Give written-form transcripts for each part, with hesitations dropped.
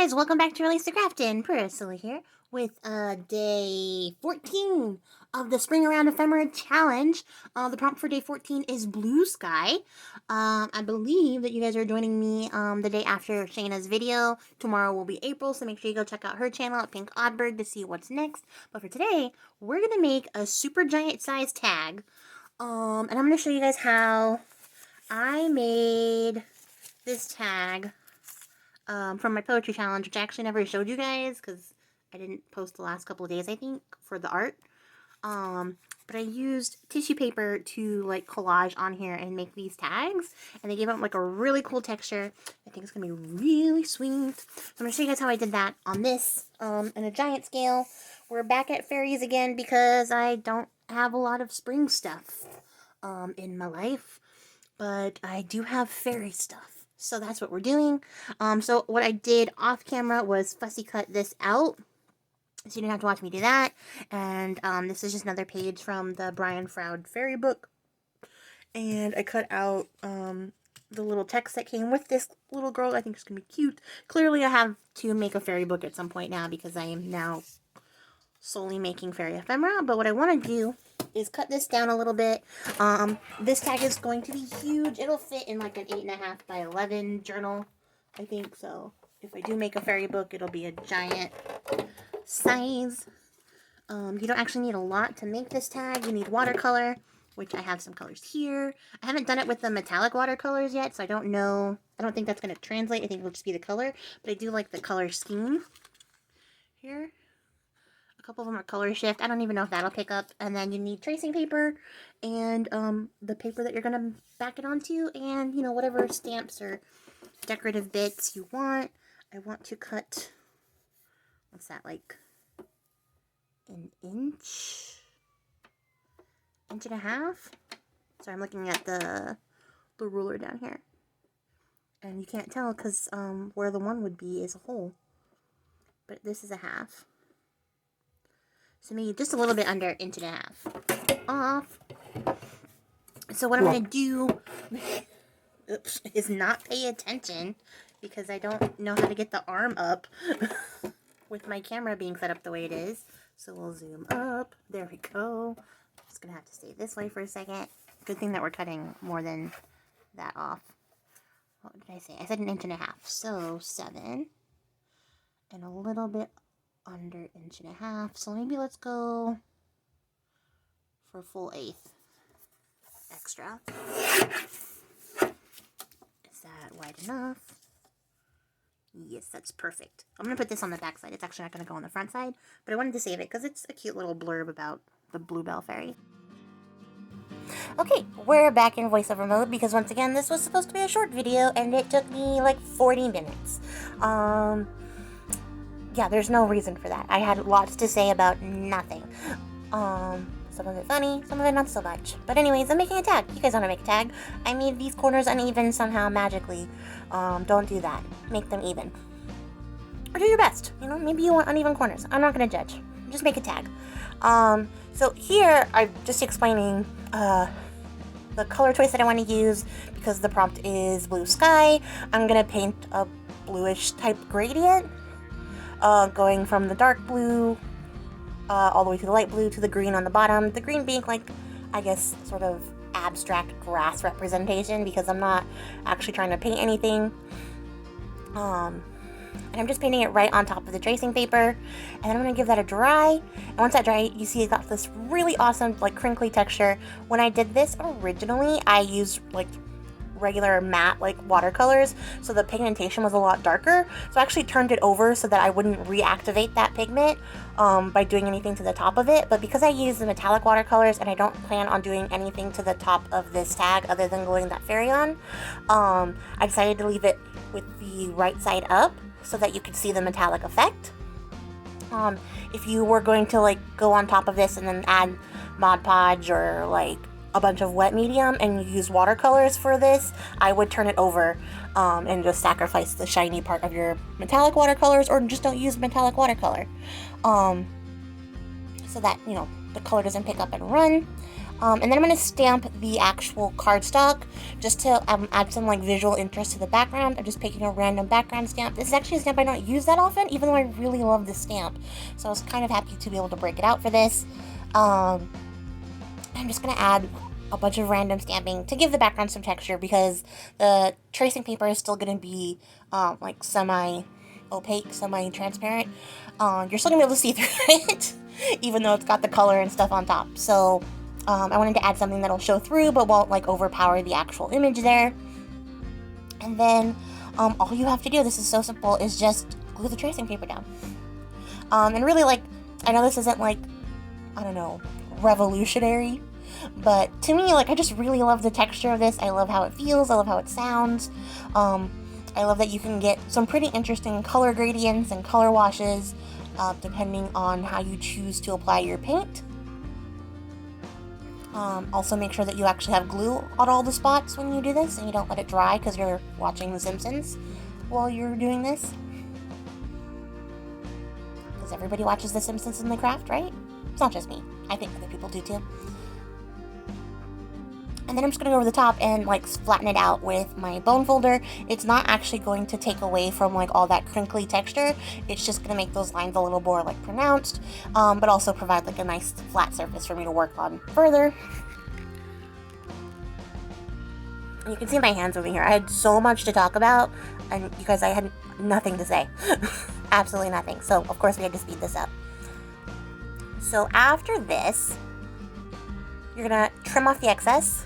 guys, welcome back to Release the Craftin. Priscilla here with day 14 of the Spring Around Ephemera Challenge. The prompt for day 14 is blue sky. I believe that you guys are joining me the day after Shaina's video. Tomorrow will be April, so make sure you go check out her channel at Pink Oddbird to see what's next. But for today, we're going to make a super giant size tag. And I'm going to show you guys how I made this tag from my poetry challenge, which I actually never showed you guys because I didn't post the last couple of days, I think, for the art. But I used tissue paper to like collage on here and make these tags, and they gave them like a really cool texture. I think it's gonna be really sweet. So I'm gonna show you guys how I did that on this in a giant scale. We're back at fairies again because I don't have a lot of spring stuff in my life, but I do have fairy stuff. So that's what we're doing. So what I did off camera was fussy cut this out, so you didn't have to watch me do that. And this is just another page from the Brian Froud fairy book. And I cut out the little text that came with this little girl. I think it's going to be cute. Clearly I have to make a fairy book at some point now because I am now solely making fairy ephemera. But what I want to do is cut this down a little bit. This tag is going to be huge. It'll fit in like an 8.5 by 11 journal, I think. So if I do make a fairy book, it'll be a giant size. You don't actually need a lot to make this tag. You need watercolor, which I have some colors here. I haven't done it with the metallic watercolors yet, so I don't know. I don't think that's going to translate. I think it'll just be the color, but I do like the color scheme here. A couple of them are color shift. I don't even know if that'll pick up. And then you need tracing paper and the paper that you're going to back it onto, and, you know, whatever stamps or decorative bits you want. I want to cut, what's that, like an inch and a half? Sorry, I'm looking at the ruler down here. And you can't tell because where the one would be is a hole. But this is a half. So maybe just a little bit under 1.5 inches off. So what I'm going to do is not pay attention because I don't know how to get the arm up with my camera being set up the way it is. So we'll zoom up. There we go. Just going to have to stay this way for a second. Good thing that we're cutting more than that off. What did I say? I said 1.5 inches. So 7 and a little bit under 1.5 inches. So maybe let's go for a full 1/8 extra. Is that wide enough? Yes, that's perfect. I'm going to put this on the back side. It's actually not going to go on the front side, but I wanted to save it because it's a cute little blurb about the Bluebell Fairy. Okay, we're back in voiceover mode because once again, this was supposed to be a short video and it took me like 40 minutes. Yeah, there's no reason for that. I had lots to say about nothing. Some of it funny, some of it not so much. But anyways, I'm making a tag. You guys want to make a tag? I made these corners uneven somehow magically. Don't do that. Make them even. Or do your best. You know, maybe you want uneven corners. I'm not going to judge. Just make a tag. So here, I'm just explaining the color choice that I want to use because the prompt is blue sky. I'm going to paint a bluish type gradient. Going from the dark blue all the way to the light blue to the green on the bottom. The green being like, I guess, sort of abstract grass representation because I'm not actually trying to paint anything. And I'm just painting it right on top of the tracing paper. And then I'm going to give that a dry. And once that dry, you see it got this really awesome, like, crinkly texture. When I did this originally, I used, like, regular matte like watercolors, so the pigmentation was a lot darker, so I actually turned it over so that I wouldn't reactivate that pigment by doing anything to the top of it. But because I use the metallic watercolors and I don't plan on doing anything to the top of this tag other than gluing that fairy on, I decided to leave it with the right side up so that you could see the metallic effect. If you were going to like go on top of this and then add Mod Podge or like a bunch of wet medium and you use watercolors for this, I would turn it over and just sacrifice the shiny part of your metallic watercolors, or just don't use metallic watercolor so that, you know, the color doesn't pick up and run. And then I'm going to stamp the actual cardstock just to add some like visual interest to the background. I'm just picking a random background stamp. This is actually a stamp I don't use that often, even though I really love this stamp. So I was kind of happy to be able to break it out for this. I'm just going to add a bunch of random stamping to give the background some texture, because the tracing paper is still going to be like semi-opaque, semi-transparent. You're still going to be able to see through it, even though it's got the color and stuff on top. So I wanted to add something that'll show through but won't like overpower the actual image there. And then all you have to do, this is so simple, is just glue the tracing paper down. And really, like, I know this isn't like, I don't know, revolutionary, but to me, like, I just really love the texture of this. I love how it feels. I love how it sounds. I love that you can get some pretty interesting color gradients and color washes depending on how you choose to apply your paint. Also make sure that you actually have glue on all the spots when you do this and you don't let it dry because you're watching The Simpsons while you're doing this. Because everybody watches The Simpsons in the craft, right? It's not just me. I think other people do too. And then I'm just going to go over the top and like flatten it out with my bone folder. It's not actually going to take away from like all that crinkly texture. It's just going to make those lines a little more like pronounced, but also provide like a nice flat surface for me to work on further. And you can see my hands over here. I had so much to talk about, and you guys, I had nothing to say. Absolutely nothing. So of course we had to speed this up. So after this, you're going to trim off the excess.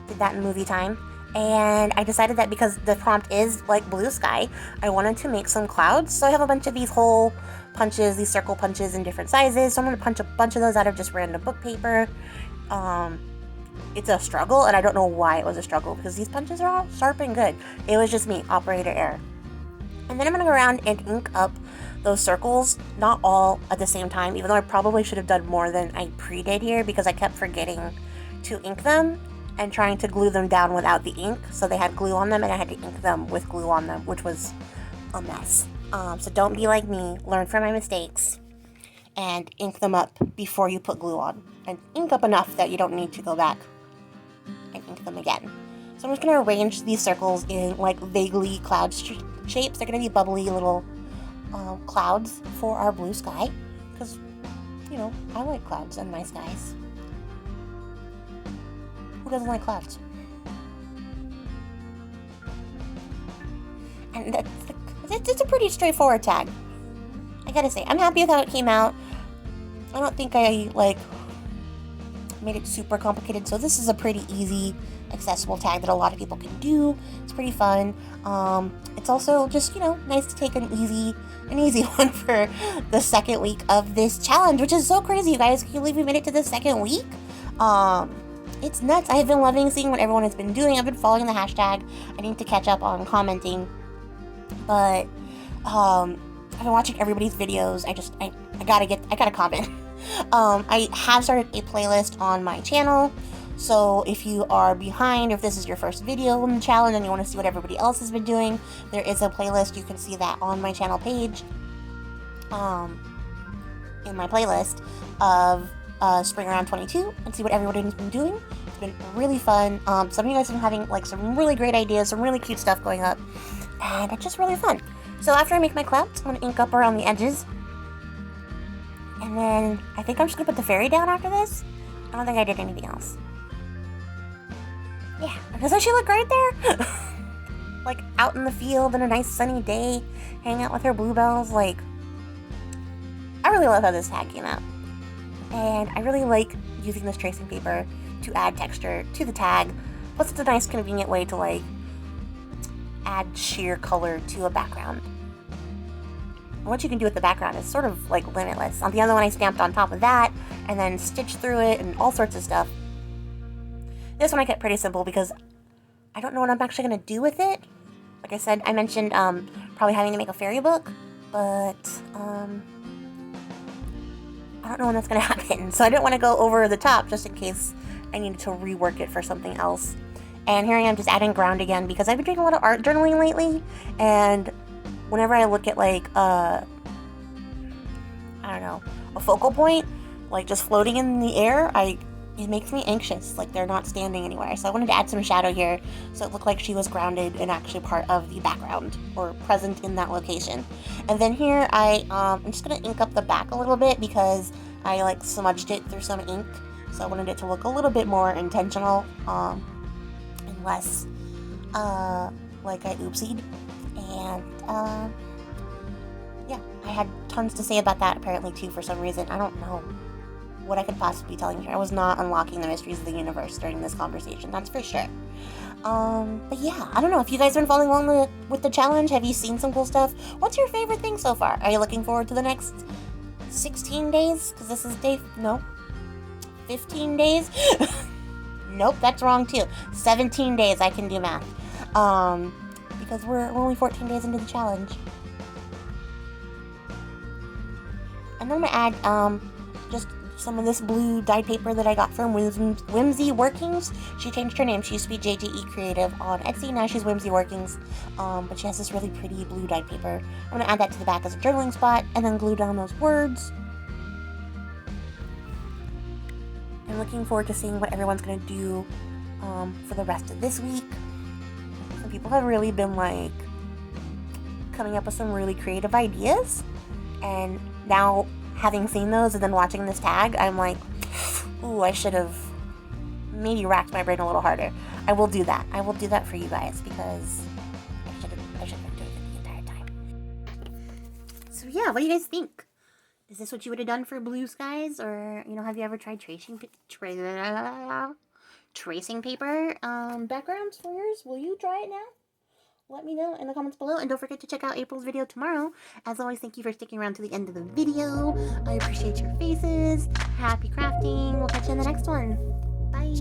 Did that in movie time. And I decided that because the prompt is like blue sky, I wanted to make some clouds. So I have a bunch of these hole punches, these circle punches in different sizes. So I'm going to punch a bunch of those out of just random book paper. It's a struggle, and I don't know why it was a struggle, because these punches are all sharp and good. It was just me, operator error. And then I'm going to go around and ink up those circles, not all at the same time, even though I probably should have done more than I pre-did here, because I kept forgetting to ink them and trying to glue them down without the ink. So they had glue on them and I had to ink them with glue on them, which was a mess. So don't be like me, learn from my mistakes and ink them up before you put glue on. And ink up enough that you don't need to go back and ink them again. So I'm just going to arrange these circles in like vaguely cloud shapes. They're going to be bubbly little clouds for our blue sky, because, you know, I like clouds and nice skies. Who doesn't like clouds? And it's a pretty straightforward tag, I gotta say. I'm happy with how it came out. I don't think I like made it super complicated, so this is a pretty easy, accessible tag that a lot of people can do. It's pretty fun. It's also just, you know, nice to take an easy one for the second week of this challenge, which is so crazy, you guys. Can you believe we made it to the second week? It's nuts. I have been loving seeing what everyone has been doing. I've been following the hashtag. I need to catch up on commenting, but I've been watching everybody's videos. I gotta comment. I have started a playlist on my channel, so if you are behind, or if this is your first video in the challenge and you want to see what everybody else has been doing, there is a playlist. You can see that on my channel page, in my playlist of Spring Around 22, and see what everybody's been doing. It's been really fun. Some of you guys have been having like some really great ideas, some really cute stuff going up, and it's just really fun. So after I make my clouds, I'm going to ink up around the edges. And then I think I'm just going to put the fairy down after this. I don't think I did anything else. Yeah, doesn't she look great there? Like out in the field on a nice sunny day, hanging out with her bluebells. Like, I really love how this tag came out. And I really like using this tracing paper to add texture to the tag. Plus it's a nice convenient way to like add sheer color to a background. What you can do with the background is sort of like limitless. On the other one, I stamped on top of that and then stitched through it and all sorts of stuff. This one I kept pretty simple because I don't know what I'm actually going to do with it. Like I said, I mentioned probably having to make a fairy book, but I don't know when that's going to happen. So I didn't want to go over the top just in case I needed to rework it for something else. And here I am just adding ground again because I've been doing a lot of art journaling lately, and whenever I look at like I don't know, a focal point like just floating in the air, I it makes me anxious, like they're not standing anywhere. So I wanted to add some shadow here so it looked like she was grounded and actually part of the background or present in that location. And then here I'm just going to ink up the back a little bit because I like smudged it through some ink. So I wanted it to look a little bit more intentional and less like I oopsied. And yeah, I had tons to say about that apparently too for some reason. I don't know what I could possibly be telling you. I was not unlocking the mysteries of the universe during this conversation, that's for sure. But yeah, I don't know if you guys have been following along with the challenge. Have you seen some cool stuff? What's your favorite thing so far? Are you looking forward to the next 16 days? Because this is 15 days? Nope, that's wrong too. 17 days, I can do math. Because we're only 14 days into the challenge. And I'm gonna add, just some of this blue dyed paper that I got from Whimsy Workings. She changed her name. She used to be JJE Creative on Etsy. Now she's Whimsy Workings. But she has this really pretty blue dyed paper. I'm going to add that to the back as a journaling spot and then glue down those words. I'm looking forward to seeing what everyone's going to do for the rest of this week. Some people have really been like coming up with some really creative ideas. And now having seen those and then watching this tag, I'm like, ooh, I should have maybe racked my brain a little harder. I will do that. I will do that for you guys because I should have been doing it the entire time. So yeah, what do you guys think? Is this what you would have done for blue skies? Or, you know, have you ever tried tracing paper backgrounds for yours? Will you try it now? Let me know in the comments below, and don't forget to check out April's video tomorrow. As always, thank you for sticking around to the end of the video. I appreciate your faces. Happy crafting. We'll catch you in the next one. Bye.